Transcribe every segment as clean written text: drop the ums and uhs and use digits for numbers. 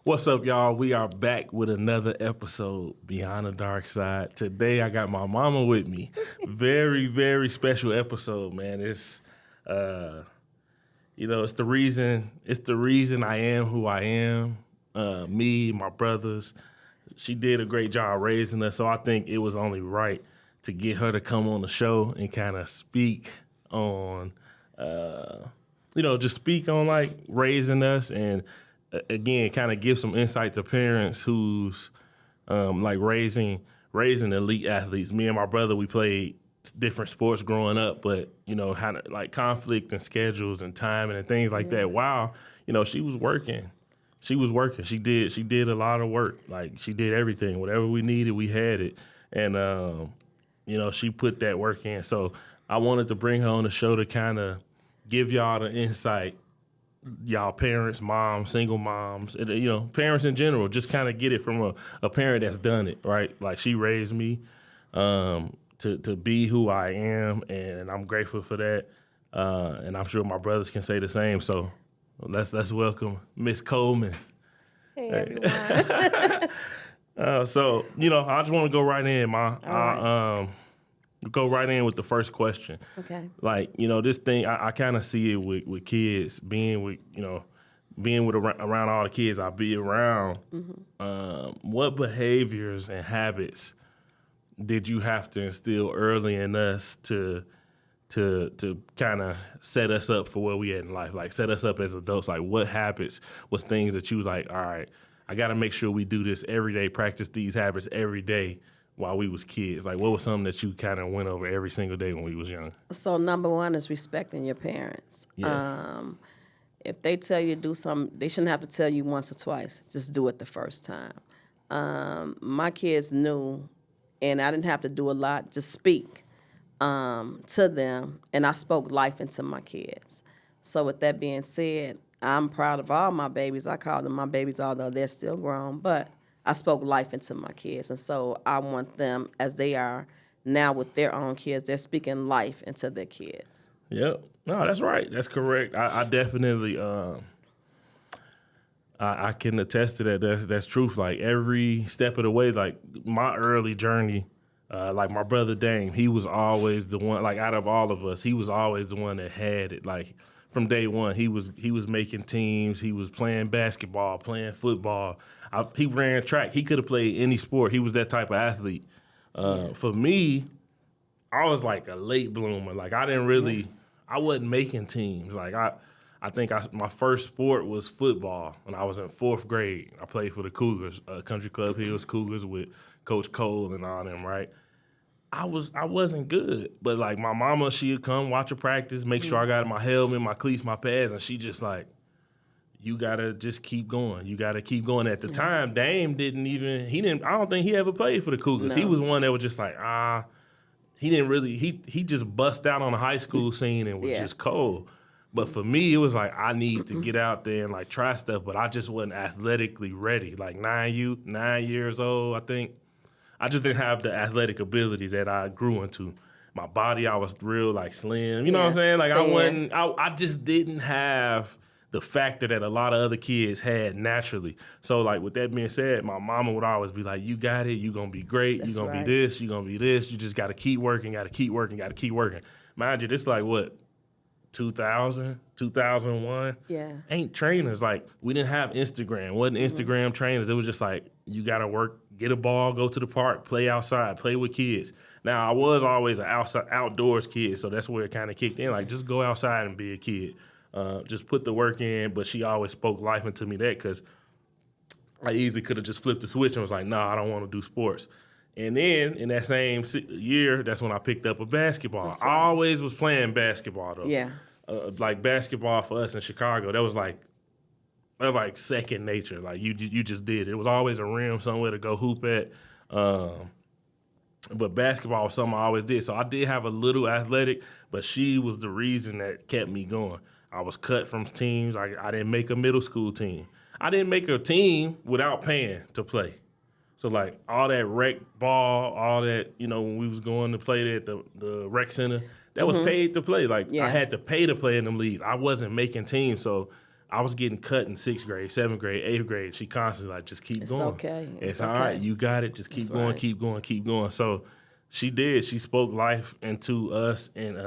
What's up, y'all? We are back with another episode, Beyond the Dark Side. Today, I got my mama with me. Very, very special episode, man. It's, it's the reason. It's the reason I am who I am. Me, my brothers. She did a great job raising us, so I think it was only right to get her to come on the show and kind of speak on, just speak on like raising us and. Again, kind of give some insight to parents who's like raising elite athletes. Me and my brother, we played different sports growing up, but how to like conflict and schedules and timing and things like that. Wow, she was working. She was working. She did a lot of work. Like she did everything. Whatever we needed, we had it. And she put that work in. So I wanted to bring her on the show to kind of give y'all the insight. Y'all parents, moms, single moms, parents in general, just kind of get it from a parent that's done it, right? Like she raised me to be who I am, and I'm grateful for that. And I'm sure my brothers can say the same. So let's welcome Miss Coleman. Hey everyone. I just want to go right in, Ma. Go right in with the first question. Okay. Like, this thing, I kind of see it with kids, being with around all the kids I be around. Mm-hmm. What behaviors and habits did you have to instill early in us to kind of set us up for where we at in life? Like, set us up as adults. Like, what habits was things that you was like, all right, I got to make sure we do this every day, practice these habits every day, while we was kids? Like, what was something that you kind of went over every single day when we was young? So number one is respecting your parents. Yeah. If they tell you to do something, they shouldn't have to tell you once or twice. Just do it the first time. My kids knew, and I didn't have to do a lot, just speak to them, and I spoke life into my kids. So with that being said, I'm proud of all my babies. I call them my babies, although they're still grown, but I spoke life into my kids, and so I want them, as they are now with their own kids, they're speaking life into their kids. Yep. No, that's right. That's correct. I definitely, I can attest to that. That's truth. Like, every step of the way, like, my early journey, like, my brother Dame, he was always the one, like, out of all of us, he was always the one that had it. Like, from day one, he was making teams. He was playing basketball, playing football. He ran track. He could have played any sport. He was that type of athlete. For me, I was like a late bloomer. Like, I wasn't making teams. Like, I think my first sport was football when I was in fourth grade. I played for the Cougars, Country Club Hills Cougars with Coach Cole and all them, right? I wasn't good, but like my mama, she would come watch a practice, make sure I got my helmet, my cleats, my pads, and she just like, you gotta just keep going. You gotta keep going. At the time, Dame I don't think he ever played for the Cougars. No. He was one that was just like, he didn't really, he just bust out on the high school scene and was just cold. But for me, it was like, I need to get out there and like try stuff, but I just wasn't athletically ready. Like 9 years old, I think. I just didn't have the athletic ability that I grew into. My body, I was real like slim. You know what I'm saying? Like I just didn't have the factor that a lot of other kids had naturally. So like with that being said, my mama would always be like, you got it, you gonna be great, you gonna be this, you gonna be this, you just gotta keep working, gotta keep working. Mind you, this like what? 2000, 2001. Yeah. Ain't trainers. Like, we didn't have Instagram. Wasn't Instagram trainers. It was just like, you got to work, get a ball, go to the park, play outside, play with kids. Now, I was always an outdoors kid, so that's where it kind of kicked in. Like, just go outside and be a kid. Just put the work in, but she always spoke life into me that because I easily could have just flipped the switch and was like, nah, I don't want to do sports. And then in that same year, that's when I picked up a basketball. That's right. I always was playing basketball though. Yeah. Like basketball for us in Chicago, that was like second nature. Like you just did it. It was always a rim somewhere to go hoop at. But basketball was something I always did. So I did have a little athletic, but she was the reason that kept me going. I was cut from teams. I didn't make a middle school team. I didn't make a team without paying to play. So, like, all that rec ball, all that, when we was going to play there at the rec center, that was paid to play. Like, I had to pay to play in them leagues. I wasn't making teams. So, I was getting cut in 6th grade, 7th grade, 8th grade. She constantly like, just keep going. Okay. It's all right. You got it. Just keep going, right. keep going, keep going. So she did. She spoke life into us, and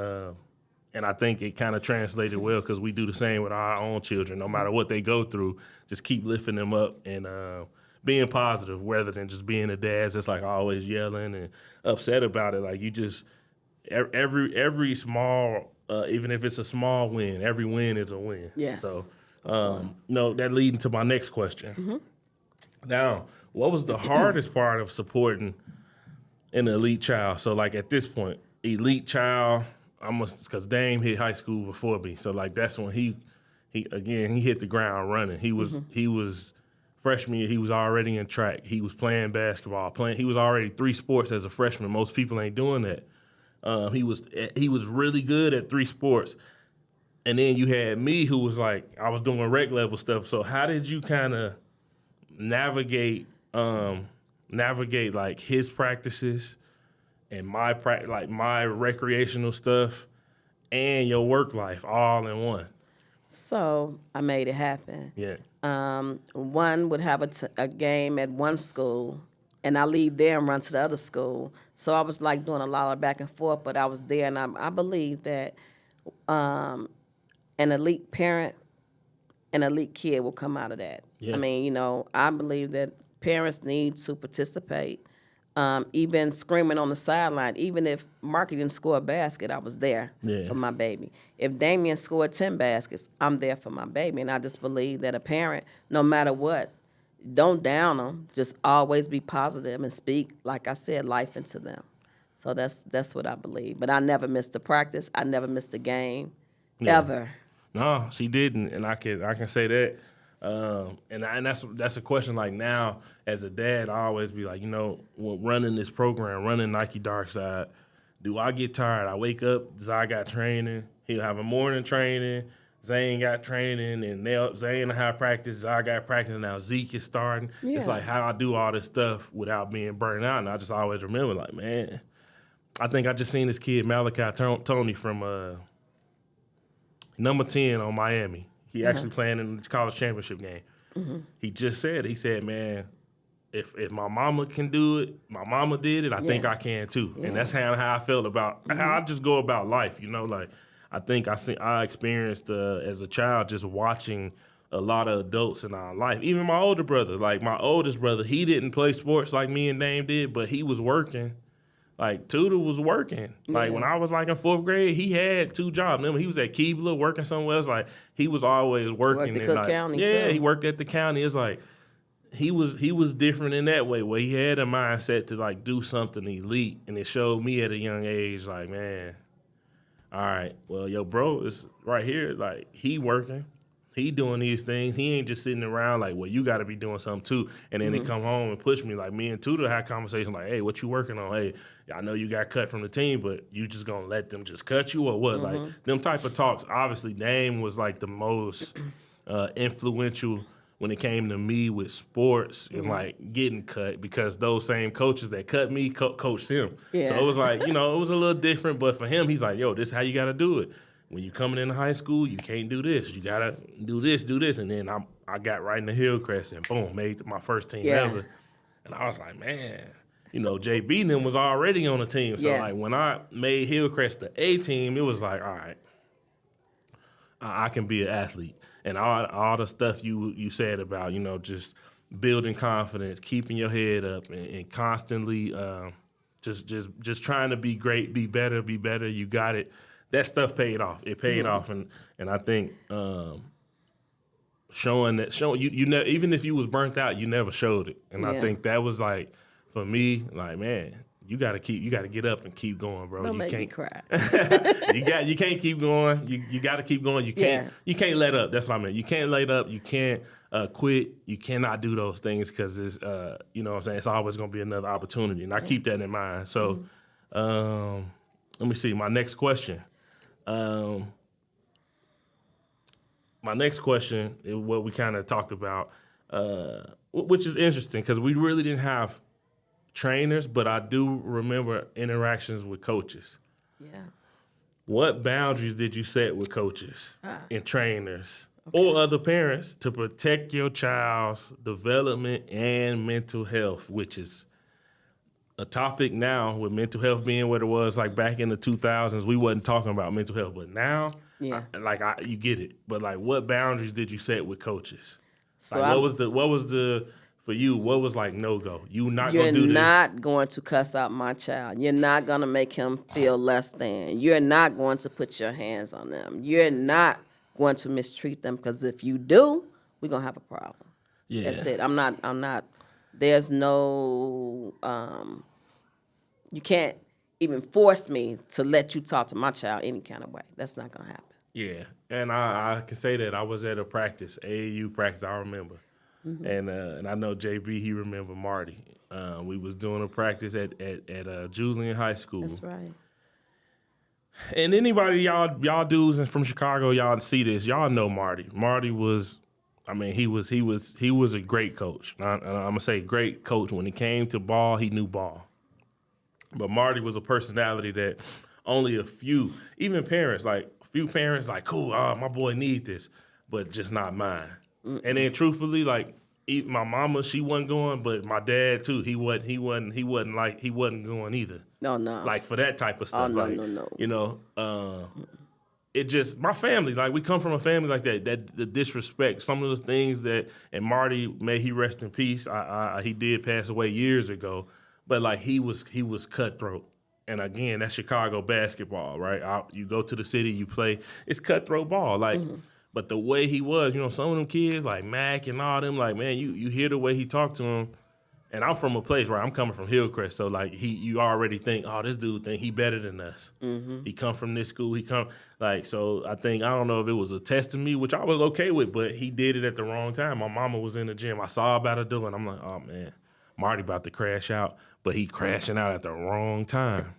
I think it kind of translated well because we do the same with our own children. No matter what they go through, just keep lifting them up and being positive rather than just being a dad that's like always yelling and upset about it. Like you just every small, even if it's a small win, every win is a win. Yes. So. No, that leading to my next question. Now, what was the hardest part of supporting an elite child? So, like at this point, elite child, because Dame hit high school before me, so like that's when he hit the ground running. He was freshman year. He was already in track. He was playing basketball. He was already 3 sports as a freshman. Most people ain't doing that. He was really good at 3 sports. And then you had me who was like, I was doing rec level stuff. So how did you kind of navigate like his practices and my recreational stuff and your work life all in one? So I made it happen. Yeah. One would have a game at one school, and I leave there and run to the other school. So I was like doing a lot of back and forth, but I was there, and I believe that an elite parent, an elite kid will come out of that. Yeah. I mean, I believe that parents need to participate, even screaming on the sideline. Even if Marky didn't score a basket, I was there for my baby. If Damien scored 10 baskets, I'm there for my baby. And I just believe that a parent, no matter what, don't down them. Just always be positive and speak, like I said, life into them. So that's what I believe. But I never missed a practice. I never missed a game, ever. No, she didn't, and I can say that. And that's a question. Like now, as a dad, I always be like, running this program, running Nike Dark Side. Do I get tired? I wake up, Zai got training. He'll have a morning training. Zane got training, and Zane will have practice. Zai got practice. Now Zeke is starting. Yeah. It's like how I do all this stuff without being burned out. And I just always remember, like, man, I think I just seen this kid Malachi Tony from number 10 on Miami. He actually playing in the college championship game. He said, man, if my mama can do it, my mama did it, I think I can too. And that's how I felt about how I just go about life, like I think I experienced as a child just watching a lot of adults in our life. Even my older brother, like my oldest brother, he didn't play sports like me and Dame did, but he was working. Like, Tudor was working. Like, when I was, like, in 4th grade, he had 2 jobs. Remember, he was at Keebler working somewhere else. Like, he was always working. Worked at Cook County, yeah, too. he worked at the county. It's like, he was different in that way, where he had a mindset to, like, do something elite. And it showed me at a young age, like, man, all right, well, yo, bro is right here. Like, he working. He doing these things. He ain't just sitting around like, well, you got to be doing something too. And then they come home and push me. Like me and Tudor had conversations like, hey, what you working on? Hey, I know you got cut from the team, but you just going to let them just cut you or what? Like them type of talks. Obviously, Dame was like the most influential when it came to me with sports and like getting cut because those same coaches that cut me coached him. Yeah. So it was like, it was a little different. But for him, he's like, yo, this is how you got to do it. When you coming into high school, you can't do this. You gotta do this. And then I got right in the Hillcrest and boom, made my first team ever. And I was like, man, JB and them was already on the team. So like when I made Hillcrest the A team, it was like, all right, I can be an athlete. And all the stuff you said about, just building confidence, keeping your head up, and constantly just trying to be great, be better. You got it. That stuff paid off. It paid off, and I think showing you even if you was burnt out, you never showed it. And I think that was like for me, like man, you got to get up and keep going, bro. Don't you make can't me cry. you can't keep going. You got to keep going. You can't let up. That's what I meant. You can't let up. You can't quit. You cannot do those things because it's you know what I'm saying. It's always gonna be another opportunity, and I keep that in mind. So let me see my next question. My next question is what we kind of talked about, which is interesting because we really didn't have trainers, but I do remember interactions with coaches. Yeah. What boundaries did you set with coaches and trainers or other parents to protect your child's development and mental health, which is a topic now with mental health being what it was like back in the 2000s. We wasn't talking about mental health, but now, Yeah. you get it. But like, what boundaries did you set with coaches? So Like, what was the for you? What was like no go? You not you're gonna do this? not going to cuss out my child. You're not going to make him feel less than. You're not going to put your hands on them. You're not going to mistreat them, because if you do, we're going to have a problem. Yeah, That's it. I'm not, there's no, you can't even force me to let you talk to my child any kind of way. That's not going to happen. Yeah, and I can say that I was at a practice, AAU practice. I remember, and I know JB. He remember Marty. We was doing a practice at Julian High School. That's right. And anybody y'all dudes and from Chicago, y'all see this. Y'all know Marty. Marty was, I mean, he was a great coach. I'm gonna say great coach. When it came to ball, he knew ball. But Marty was a personality that only a few, even parents, like a few parents, like, cool, my boy need this, but just not mine. And then truthfully, like, my mama, she wasn't going, but my dad too, he wasn't going either. No. Like for that type of stuff. Oh, no, like, no. You know, it just, my family, like we come from a family like that the disrespect, some of the things that, and Marty, may he rest in peace, he did pass away years ago, but like he was cutthroat. And again, that's Chicago basketball, right? You go to the city, you play, it's cutthroat ball. Like, but the way he was, you know, some of them kids like Mac and all them, like, man, you hear the way he talked to them. And I'm from a place where I'm coming from Hillcrest, so like you already think, oh, this dude think he better than us. He come from this school, so I don't know if it was a test to me, which I was okay with, but he did it at the wrong time. My mama was in the gym, I saw about her doing, I'm like, oh man, Marty about to crash out, but he crashing out at the wrong time.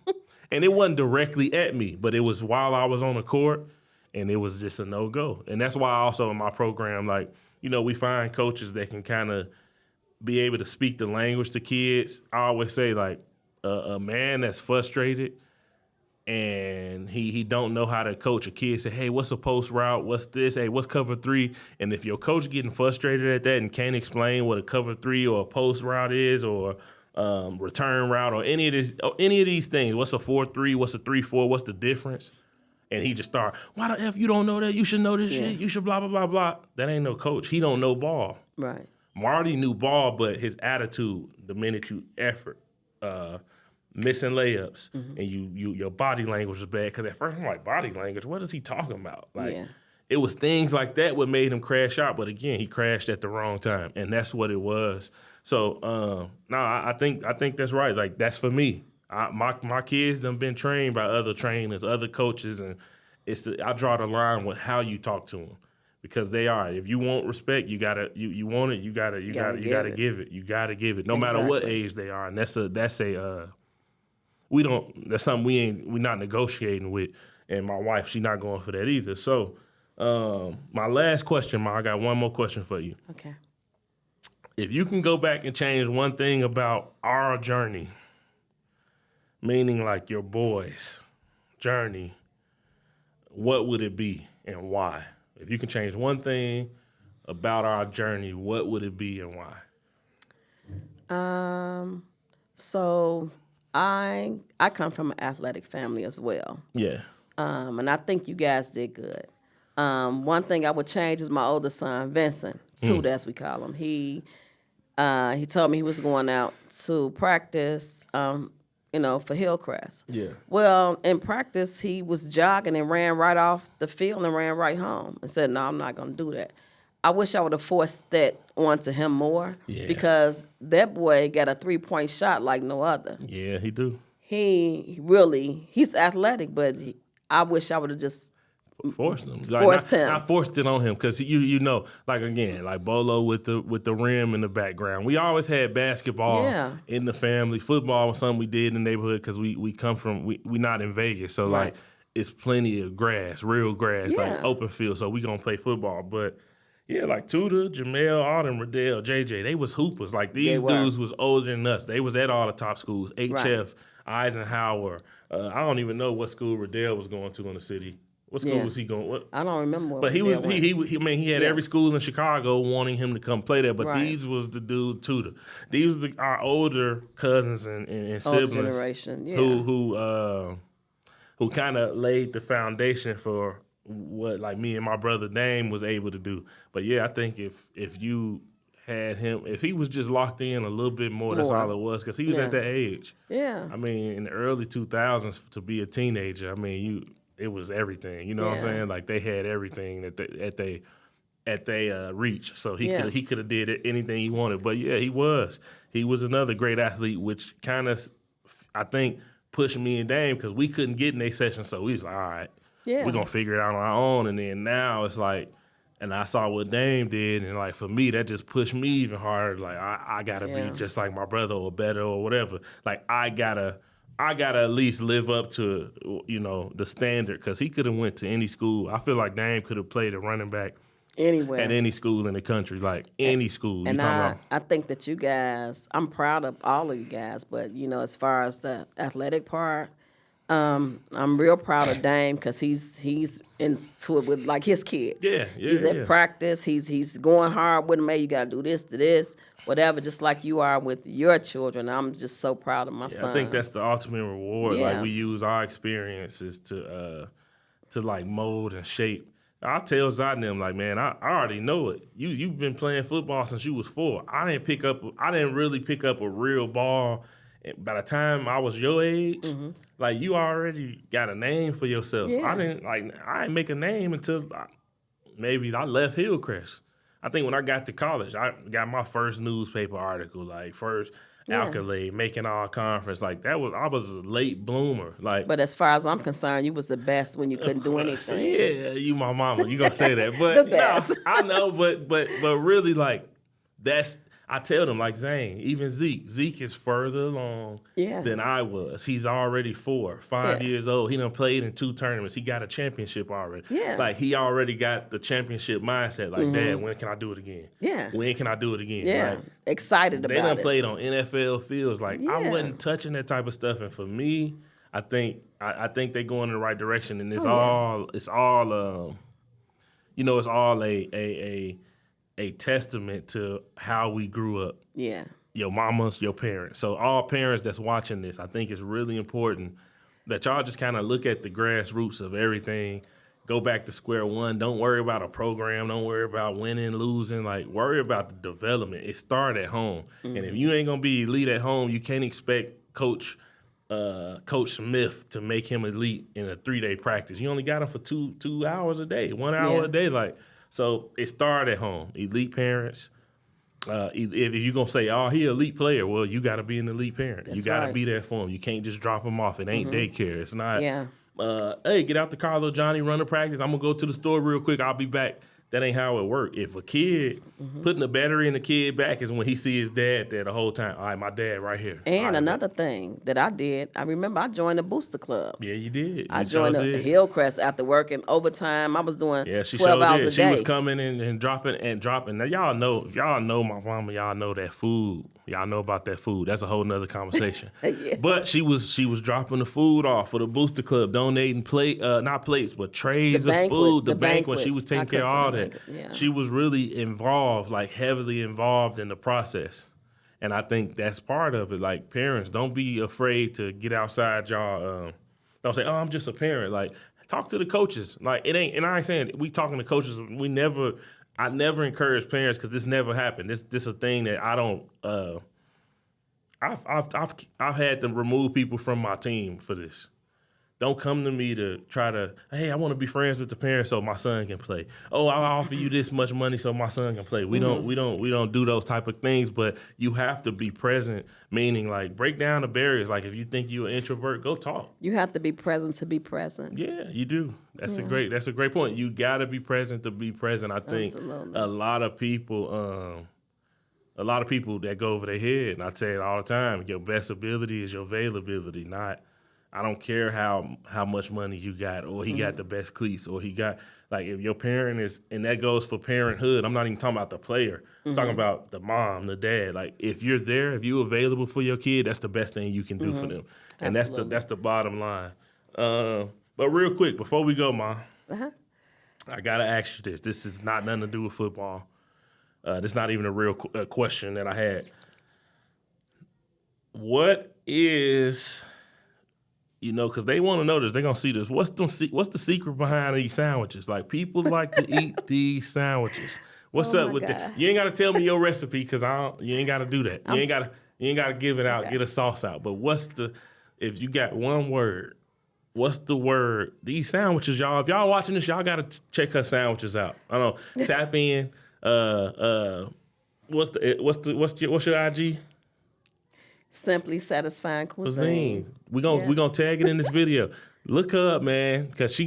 And it wasn't directly at me, but it was while I was on the court, and it was just a no-go. And that's why also in my program, like, you know, we find coaches that can kind of be able to speak the language to kids. I always say, like, a man that's frustrated and he don't know how to coach a kid, say, hey, what's a post route? What's this? Hey, what's cover three? And if your coach getting frustrated at that and can't explain what a cover three or a post route is, or return route, or any of these things, what's a 4-3? What's a 3-4? What's the difference? And he just start, why the F you don't know that? You should know this shit. You should blah, blah, blah, blah. That ain't no coach. He don't know ball. Right. Marty knew ball, but his attitude, the minute you effort, missing layups, and your body language was bad. Because at first I'm like, body language? What is he talking about? Like, it was things like that what made him crash out. But again, he crashed at the wrong time, and that's what it was. So I think that's right. Like, that's for me. My kids done been trained by other trainers, other coaches, and I draw the line with how you talk to them. Because they are. If you want respect, you gotta. You want it. You gotta give it. You gotta give it. No matter what age they are. And that's we don't. That's something we're not negotiating with. And my wife, she's not going for that either. So, my last question, Ma, I got one more question for you. Okay. If you can go back and change one thing about our journey, meaning like your boys' journey, what would it be and why? If you can change one thing about our journey, what would it be and why? So I come from an athletic family as well. Yeah. And I think you guys did good. One thing I would change is my oldest son, Vincent, Toot, as we call him. He told me he was going out to practice, for Hillcrest. Yeah. Well, in practice, he was jogging and ran right off the field and ran right home and said, no, I'm not going to do that. I wish I would have forced that onto him more, because that boy got a 3-point shot like no other. Yeah, he do. He's athletic, but I wish I would have just forced him. Not forced it on him, because you know, like again, like Bolo with the rim in the background. We always had basketball in the family. Football was something we did in the neighborhood because we come from we not in Vegas, so like it's plenty of grass, real grass, like open field. So we gonna play football, but. Yeah, like Tudor, Jamel, all them, Riddell, JJ, they was hoopers. Like, these dudes was older than us. They was at all the top schools, HF, Eisenhower. I don't even know what school Riddell was going to in the city. What school was he going? What? I don't remember. But he had every school in Chicago wanting him to come play there. But Right. these was the dude tutor. These was our older cousins and Older siblings generation, yeah. who kind of laid the foundation for what like me and my brother Dame was able to do. But yeah, I think if you had him, if he was just locked in a little bit more, that's all it was, because he was at that age. Yeah. I mean, in the early 2000s, to be a teenager, I mean, it was everything. You know what I'm saying? Like they had everything that they reach. So he could have did anything he wanted. But yeah, he was another great athlete, which kind of I think pushed me and Dame, because we couldn't get in their session. So we was like, all right, we're gonna figure it out on our own. And then now it's like, and I saw what Dame did, and like for me, that just pushed me even harder. Like I gotta be just like my brother or better or whatever. Like I gotta at least live up to the standard, because he could have went to any school. I feel like Dame could have played a running back Anywhere. at any school in the country, like any school. And I think that you guys, I'm proud of all of you guys, but as far as the athletic part, I'm real proud of Dame, because he's into it with like his kids. He's at practice. He's going hard with them. Hey, you gotta do this to this, whatever. Just like you are with your children. I'm just so proud of my son. I think that's the ultimate reward. Like we use our experiences to like mold and shape. I tell Zot and them, like, man, I already know it. You've been playing football since you was 4. I didn't really pick up a real ball. By the time I was your age, like you already got a name for yourself. I didn't make a name until maybe I left Hillcrest. I think when I got to college, I got my first newspaper article, like first accolade, making all conference. Like I was a late bloomer. Like, but as far as I'm concerned, you was the best when you couldn't do anything. Yeah, you my mama. You gonna say that, but the best. No, I know, but really, like that's. I tell them, like Zane, even Zeke is further along than I was. He's already 5 years old. He done played in 2 tournaments. He got a championship already. Yeah. Like he already got the championship mindset. Like, Dad, when can I do it again? Yeah. When can I do it again? Yeah. Like, excited about it. They done played on NFL fields. Like I wasn't touching that type of stuff. And for me, I think they going in the right direction. And it's all a testament to how we grew up. Yeah. Your mamas, your parents. So all parents that's watching this, I think it's really important that y'all just kind of look at the grassroots of everything, go back to square one. Don't worry about a program. Don't worry about winning, losing. Like, worry about the development. It started at home. And if you ain't going to be elite at home, you can't expect Coach Smith to make him elite in a 3-day practice. You only got him for 2 hours a day, 1 hour a day. Like, so it started at home. Elite parents. If you're going to say, oh, he an elite player, well, you got to be an elite parent. You got to be there for him. You can't just drop him off. It ain't daycare. It's not, hey, get out the car, little Johnny, run to practice. I'm going to go to the store real quick. I'll be back. That ain't how it works. If a kid, putting the battery in the kid back is when he see his dad there the whole time. All right, my dad right here. And another thing that I did, I remember I joined the Booster Club. Yeah, you did. I joined the Hillcrest after working overtime. I was doing 12 hours a day. She was coming in and dropping. Now, y'all know, if y'all know my mama, y'all know that food. Y'all know about that food. That's a whole nother conversation. But she was dropping the food off for the Booster Club, donating not plates, but trays of food. The banquet. She was taking care of all that. Yeah. She was really involved, like heavily involved in the process. And I think that's part of it. Like, parents, don't be afraid to get outside y'all. Don't say, oh, I'm just a parent. Like, talk to the coaches. Like, it ain't, and I ain't saying we talking to coaches. I never encourage parents, because this never happened. This a thing that I don't. I've had to remove people from my team for this. Don't come to me to try to, hey, I want to be friends with the parents so my son can play. Oh, I'll offer you this much money so my son can play. We don't do those type of things, but you have to be present, meaning like break down the barriers. Like if you think you're an introvert, go talk. You have to be present to be present. Yeah, you do. That's a great point. You got to be present to be present. I think a lot of people that go over their head, and I say it all the time, your best ability is your availability, not I don't care how much money you got, or he got the best cleats, or he got, like, if your parent is, and that goes for parenthood. I'm not even talking about the player. I'm talking about the mom, the dad. Like, if you're there, if you're available for your kid, that's the best thing you can do for them. And that's the bottom line. But real quick, before we go, Ma, I gotta ask you this. This is not nothing to do with football. This is not even a real question that I had. What is, because they want to know this. They're gonna see this. What's the secret behind these sandwiches? Like, people like to eat these sandwiches. What's up with that? You ain't gotta tell me your recipe because you ain't gotta do that. You ain't gotta give it out, get a sauce out. But if you got one word, what's the word? These sandwiches, y'all. If y'all watching this, y'all gotta check her sandwiches out. I don't know. Tap in. What's your IG? Simply Satisfying Cuisine. We gonna tag it in this video. Look her up, man, because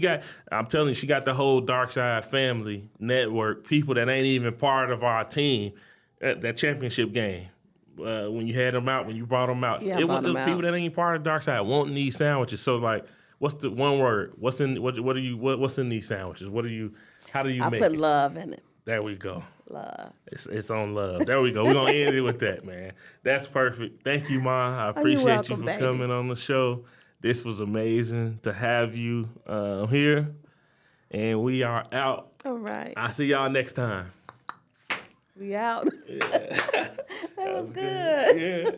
I'm telling you, she got the whole Dark Side family network, people that ain't even part of our team at that championship game. When you had them out, when you brought them out, Yeah, it was people that ain't part of Dark Side wanting these sandwiches. So, like, what's the one word? What's in these sandwiches? How do you make it? I put love in it. There we go. Love. It's on love. There we go. We're going to end it with that, man. That's perfect. Thank you, Ma. I appreciate welcome, you for baby. coming on the show. This was amazing to have you here. And we are out. All right. I'll see y'all next time. We out. Yeah. That was good. Yeah.